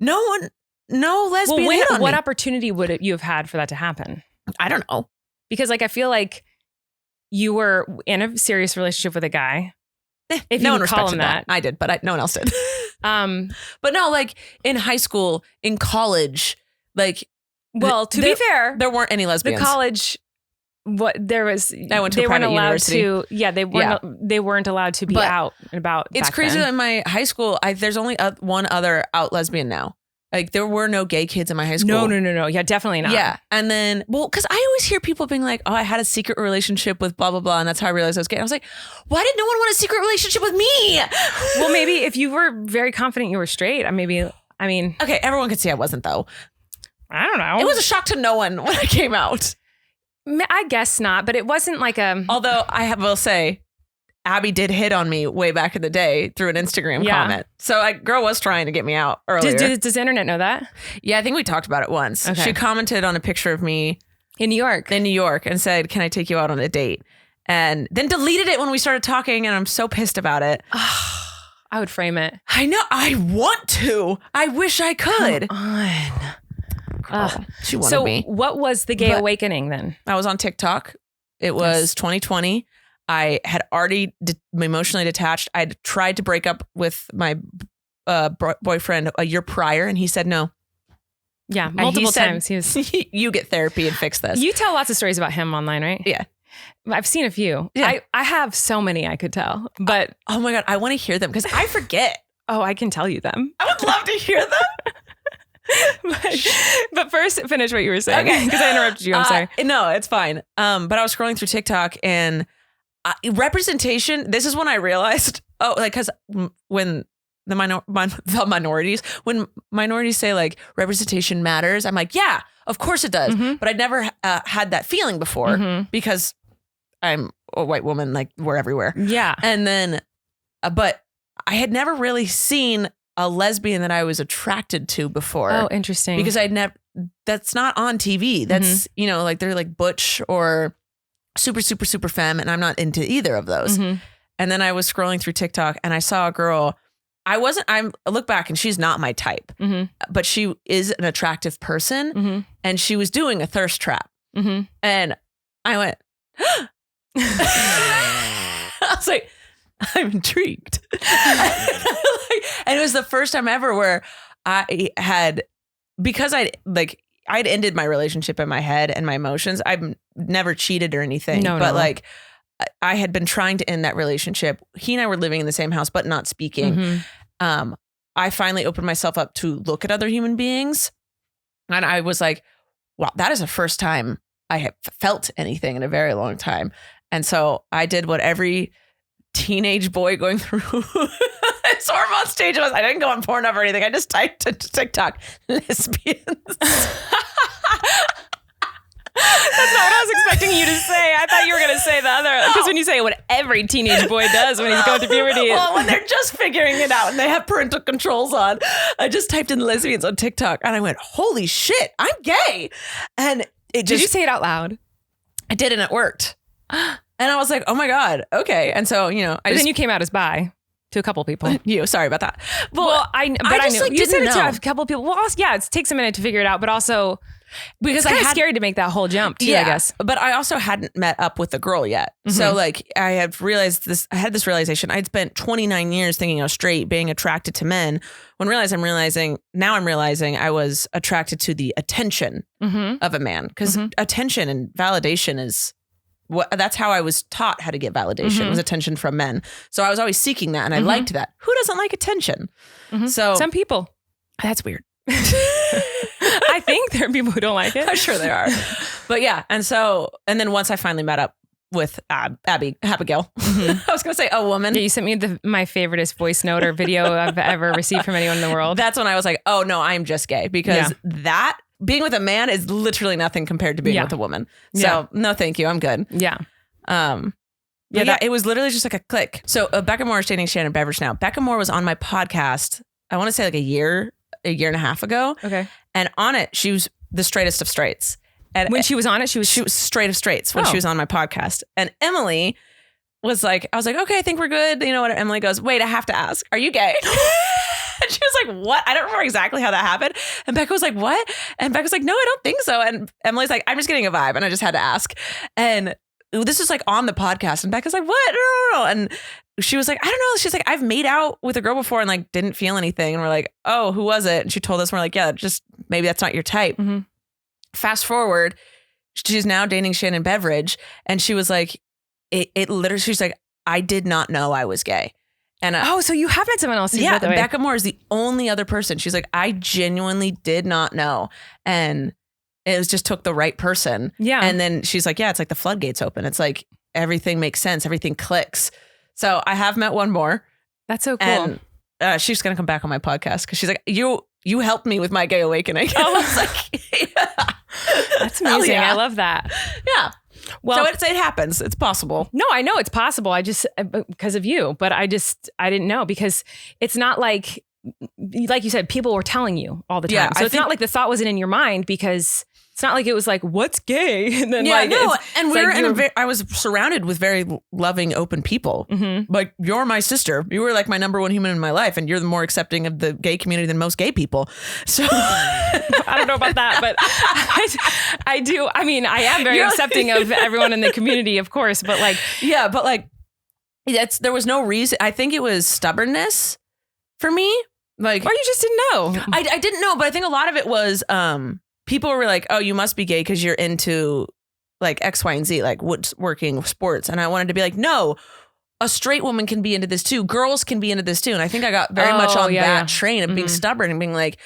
no lesbian hit on me. What opportunity would you have had for that to happen? I don't know. Because like, I feel like you were in a serious relationship with a guy. If no you one call him respected that. I did, but no one else did. But no, like in high school, in college, like. Well, to be fair, there weren't any lesbians. The college, there was. I went to a private university. They weren't allowed to be out and about. It's crazy that in my high school, there's only one other out lesbian now. Like there were no gay kids in my high school. No. Yeah, definitely not. Yeah. And then, because I always hear people being like, oh, I had a secret relationship with blah, blah, blah. And that's how I realized I was gay. And I was like, why did no one want a secret relationship with me? Well, maybe if you were very confident you were straight, okay, everyone could see I wasn't though. I don't know. It was a shock to no one when I came out. I guess not, but it wasn't like although will say, Abby did hit on me way back in the day through an Instagram comment. So a girl was trying to get me out earlier. Does the internet know that? Yeah, I think we talked about it once. Okay. She commented on a picture of me in New York and said, can I take you out on a date? And then deleted it when we started talking. And I'm so pissed about it. I would frame it. I know. I want to. I wish I could. Come on. She wanted me. So what was the gay awakening then? I was on TikTok. It was 2020. I had already emotionally detached. I'd tried to break up with my boyfriend a year prior, and he said no. Yeah, multiple times. He was. You get therapy and fix this. You tell lots of stories about him online, right? Yeah. I've seen a few. Yeah. I have so many I could tell, but oh my God, I want to hear them because I forget. Oh, I can tell you them. I would love to hear them. but first, finish what you were saying because I interrupted you. I'm sorry. No, it's fine. But I was scrolling through TikTok and representation. This is when I realized, because when the minorities, when minorities say like representation matters, I'm like, yeah, of course it does. Mm-hmm. But I'd never had that feeling before because I'm a white woman. Like we're everywhere. Yeah. And then, but I had never really seen a lesbian that I was attracted to before. Oh, interesting. Because that's not on TV. That's, like they're like butch or super, super, super femme. And I'm not into either of those. Mm-hmm. And then I was scrolling through TikTok and I saw a girl. I look back and she's not my type, but she is an attractive person and she was doing a thirst trap. Mm-hmm. And I went, I was like, I'm intrigued. And it was the first time ever where I had, because I'd ended my relationship in my head and my emotions. I've never cheated or anything, but I had been trying to end that relationship. He and I were living in the same house, but not speaking. I finally opened myself up to look at other human beings. And I was like, wow, that is the first time I have felt anything in a very long time. And so I did what every teenage boy going through this hormone stage was. I didn't go on Pornhub or anything. I just typed into TikTok, lesbians. That's not what I was expecting you to say. I thought you were going to say the other. Because when you say what every teenage boy does when he's going through puberty. Well, when they're just figuring it out and they have parental controls on. I just typed in lesbians on TikTok and I went, holy shit, I'm gay. And it just. Did you say it out loud? I did and it worked. And I was like, oh my God, okay. And so, then you came out as bi to a couple people. Sorry about that. I knew. You said it to a couple people. Well, also, yeah, it takes a minute to figure it out, but also because it's kind of scary to make that whole jump too, I guess. But I also hadn't met up with the girl yet. Mm-hmm. So I had realized this, I had this realization. I'd spent 29 years thinking I was straight, being attracted to men. When I'm realizing I was attracted to the attention of a man because attention and validation is that's how I was taught how to get validation was attention from men. So I was always seeking that and I liked that. Who doesn't like attention? So some people. That's weird. I think there are people who don't like it. I'm sure there are. But yeah. And then once I finally met up with Abigail, I was going to say a woman. Yeah, you sent me my favoriteest voice note or video I've ever received from anyone in the world. That's when I was like, oh no, I'm just gay because that being with a man is literally nothing compared to being with a woman. So no, thank you. I'm good. Yeah. Yeah, it was literally just like a click. So Becca Moore is dating Shannon Beveridge now. Becca Moore was on my podcast, I want to say like a year and a half ago. Okay. And on it, she was the straightest of straights. And when she was on it, she was straight of straights when she was on my podcast. And Emily was like, I was like, okay, I think we're good. You know what? Emily goes, wait, I have to ask, are you gay? And she was like, what? I don't remember exactly how that happened. And Becca was like, what? And Becca was like, no, I don't think so. And Emily's like, I'm just getting a vibe. And I just had to ask. And this is like on the podcast. And Becca's like, what? No. And she was like, I don't know. She's like, I've made out with a girl before and like didn't feel anything. And we're like, oh, who was it? And she told us, we're like, yeah, just maybe that's not your type. Mm-hmm. Fast forward, she's now dating Shannon Beveridge. And she was like, it literally, she's like, I did not know I was gay. And so you have met someone else. Yeah, Becca Moore is the only other person. She's like, I genuinely did not know. And it was just took the right person. Yeah. And then she's like, yeah, it's like the floodgates open. It's like everything makes sense. Everything clicks. So I have met one more. That's so cool. And she's going to come back on my podcast because she's like, you helped me with my gay awakening. I was like, yeah. That's amazing. Yeah. I love that. Yeah. Well, so it happens. It's possible. No, I know it's possible. I just, because of you, but I didn't know because it's not like you said, people were telling you all the time. Yeah, so it's not like the thought wasn't in your mind because it's not like it was like, what's gay? And then I was surrounded with very loving, open people. Mm-hmm. Like, you're my sister. You were like my number one human in my life. And you're the more accepting of the gay community than most gay people. So I don't know about that, but I do. I mean, I am very accepting of everyone in the community, of course, but like, yeah, but like there was no reason. I think it was stubbornness for me. Like, or you just didn't know. I didn't know, but I think a lot of it was, people were like, oh, you must be gay because you're into like X, Y, and Z, like woodworking, sports. And I wanted to be like, no, a straight woman can be into this too. Girls can be into this too. And I think I got very much on that train of being stubborn and being like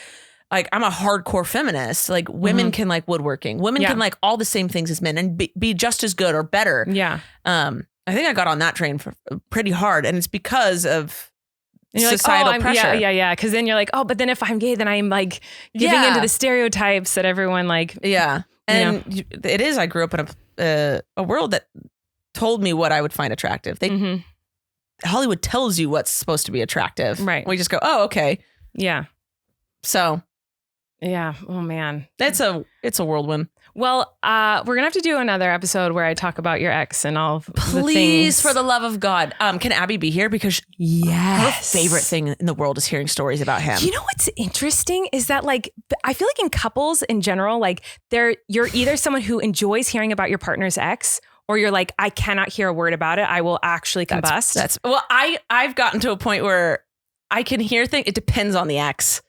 I'm a hardcore feminist. Like women can like woodworking. Women can like all the same things as men and be just as good or better. Yeah. I think I got on that train for pretty hard. And it's because of societal pressure. Yeah. Because then you're like, oh, but then if I'm gay, then I'm like giving into the stereotypes that everyone like. Yeah. And it is, I grew up in a world that told me what I would find attractive. Hollywood tells you what's supposed to be attractive. Right. We just go, oh, okay. Yeah. So. Yeah. Oh man. It's a whirlwind. Well, we're going to have to do another episode where I talk about your ex and all the things. Please, for the love of God. Can Abby be here? Because her favorite thing in the world is hearing stories about him. You know what's interesting is that like, I feel like in couples in general, like you're either someone who enjoys hearing about your partner's ex or you're like, I cannot hear a word about it. I will actually combust. Well, I've gotten to a point where I can hear things. It depends on the ex.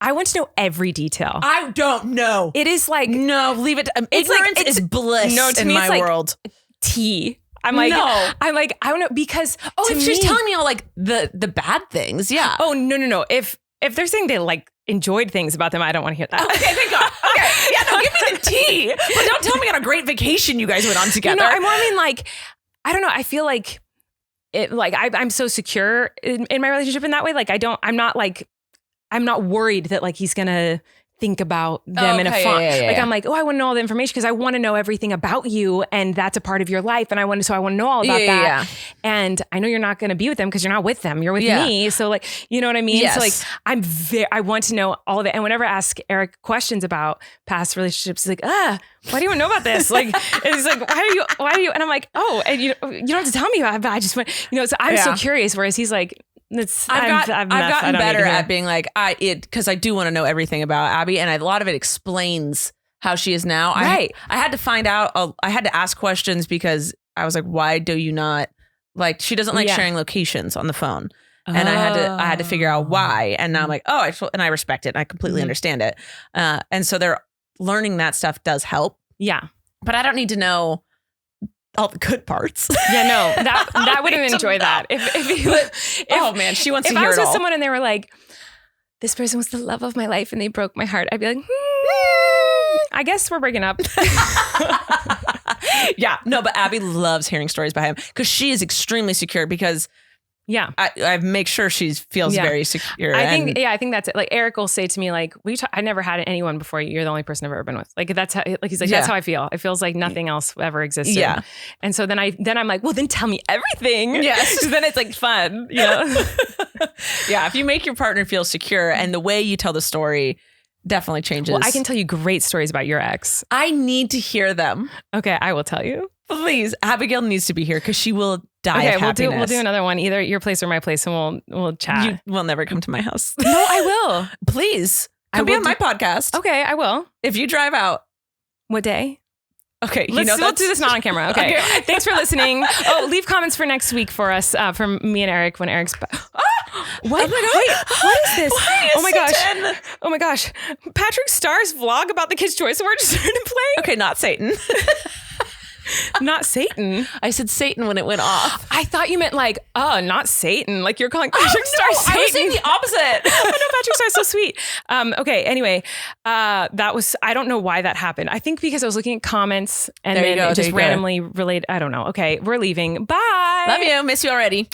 I want to know every detail. I don't know. It is like, no, leave it. Ignorance is bliss in my world. Tea. I'm like, no. I'm like, I don't know because. Oh, if she's telling me all like the bad things, yeah. Oh no. If they're saying they like enjoyed things about them, I don't want to hear that. Okay, thank God. Okay, yeah, no, give me the tea, but don't tell me on a great vacation you guys went on together. I mean, like, I don't know. I feel like it. Like I'm so secure in my relationship in that way. Like I'm not worried that like he's gonna think about them in a font. Yeah. I'm like, oh, I want to know all the information because I want to know everything about you, and that's a part of your life, and I want to know all about that. Yeah. And I know you're not going to be with them because you're not with them. You're with me. So like, you know what I mean? Yes. So like, I want to know all of it. And whenever I ask Erik questions about past relationships, he's like, why do you want to know about this? Like, and he's like, why do you? And I'm like, oh, and you don't have to tell me about it, but I just want, so I'm so curious. Whereas he's like, I've gotten better at being like because I do want to know everything about Abby, and a lot of it explains how she is now. Right. I had to find out. I had to ask questions because I was like, why do you not like? She doesn't like sharing locations on the phone, and I had to figure out why. And now I'm like, and I respect it. And I completely understand it. And so they're learning that stuff does help. Yeah, but I don't need to know all the good parts. Yeah, no, that wouldn't enjoy that. Oh man, she wants to hear it all. If I was with someone and they were like, this person was the love of my life and they broke my heart, I'd be like, I guess we're breaking up. Yeah, no, but Abby loves hearing stories about him because she is extremely secure because Yeah. I make sure she feels very secure. I think that's it. Like Erik will say to me, like, I never had anyone before you. You're the only person I've ever been with. Like, that's how, like, he's like, that's how I feel. It feels like nothing else ever existed. Yeah. And so then I'm like, well, then tell me everything. Yes. Then it's like fun, you know? Yeah. If you make your partner feel secure and the way you tell the story definitely changes. Well, I can tell you great stories about your ex. I need to hear them. Okay. I will tell you. Please. Abigail needs to be here because she will die of happiness. We'll do another one, either your place or my place, and we'll chat. You will never come to my house. No, I will. Please. Come be on my podcast. Okay, I will. If you drive out. What day? Okay, we'll do this not on camera. Okay. Thanks for listening. Oh, leave comments for next week for us, from me and Erik when Erik's What? Oh my God. Wait, what is this? Oh my gosh. Oh my gosh. Patrick Starr's vlog about the Kids' Choice Award just started playing. Okay, not Satan. Not Satan. I said Satan when it went off. I thought you meant like, not Satan. Like you're calling Patrick Starr Satan. I was saying the opposite. I know Patrick Starr's so sweet. Okay. Anyway, that was, I don't know why that happened. I think because I was looking at comments and then it just randomly related. I don't know. Okay. We're leaving. Bye. Love you. Miss you already.